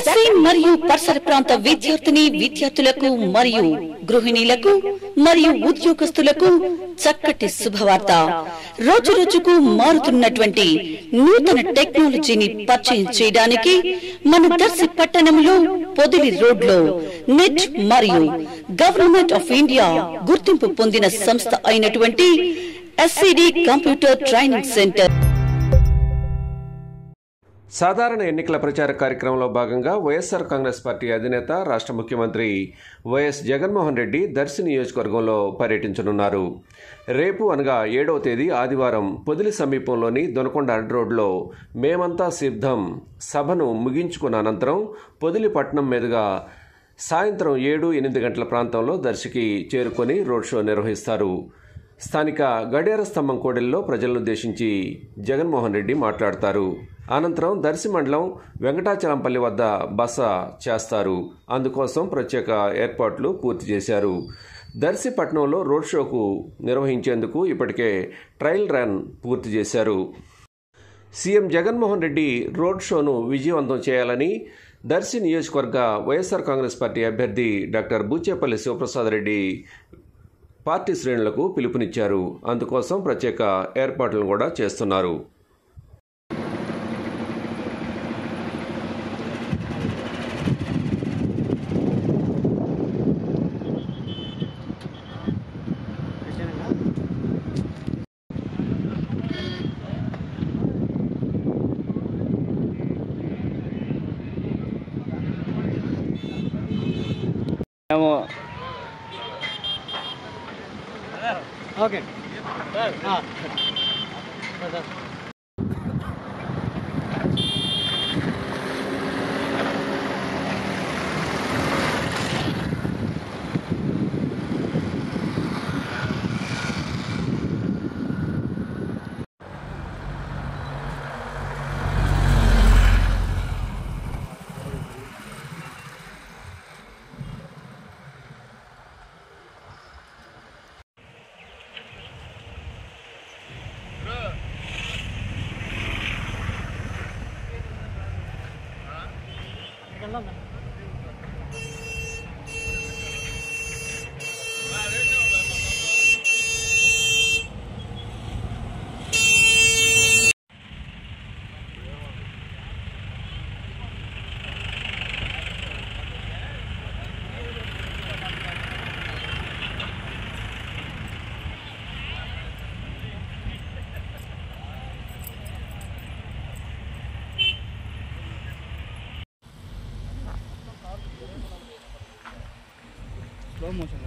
దర్శి మరియు పరిసర ప్రాంత విద్యార్థులకు మరియు గృహిణీలకు మరియు ఉద్యోగస్తులకు చక్కటి శుభవార్త. రోజు రోజుకు మారుతున్నటువంటి నూతన టెక్నాలజీని పరిచయం చేయడానికి మన దర్శి పట్టణంలో పొదిలి రోడ్లో నెట్ మరియు గవర్నమెంట్ ఆఫ్ ఇండియా గుర్తింపు పొందిన సంస్థ అయినటువంటి ఎస్సిడి కంప్యూటర్ ట్రైనింగ్ సెంటర్. సాధారణ ఎన్నికల ప్రచార కార్యక్రమంలో భాగంగా వైఎస్ఆర్ కాంగ్రెస్ పార్టీ అధినేత రాష్ట్ర ముఖ్యమంత్రి వైఎస్ జగన్మోహన్ రెడ్డి దర్శి నియోజకవర్గంలో పర్యటించనున్నారు. రేపు అనగా 7వ తేదీ ఆదివారం పొదిలి సమీపంలోని దొనకొండ రోడ్లో మేమంతా సిద్ధం సభను ముగించుకున్న అనంతరం పొదిలి పట్టణం మీదుగా సాయంత్రం 7-8 గంటల ప్రాంతంలో దర్శికి చేరుకొని రోడ్ షో నిర్వహిస్తారు. స్థానిక గడియార స్తంభం కోడెల్లో ప్రజలను ఉద్దేశించి జగన్మోహన్ రెడ్డి మాట్లాడతారు. అనంతరం దర్శి మండలం వెంకటాచలంపల్లి వద్ద బస చేస్తారు. అందుకోసం ప్రత్యేక ఏర్పాట్లు పూర్తి చేశారు. దర్శి పట్టణంలో రోడ్ షోకు నిర్వహించేందుకు ఇప్పటికే ట్రయల్ రన్ పూర్తి చేశారు. సీఎం జగన్మోహన్ రెడ్డి రోడ్ షోను విజయవంతం చేయాలని దర్శి నియోజకవర్గ వైఎస్ఆర్ కాంగ్రెస్ పార్టీ అభ్యర్థి డాక్టర్ బూచేపల్లి శివప్రసాద్ రెడ్డి పార్టీ శ్రేణులకు పిలుపునిచ్చారు. అందుకోసం ప్రత్యేక ఏర్పాట్లను కూడా చేస్తున్నారు. Okay slow motion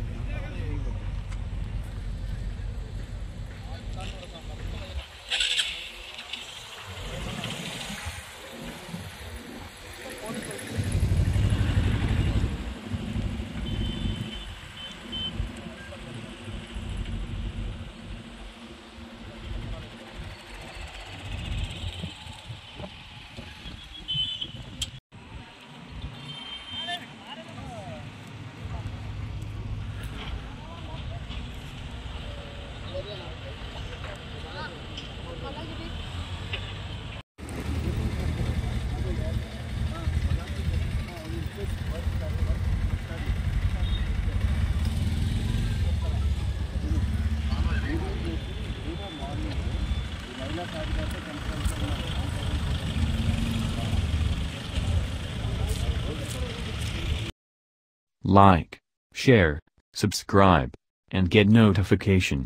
Like, share, subscribe, and get notification.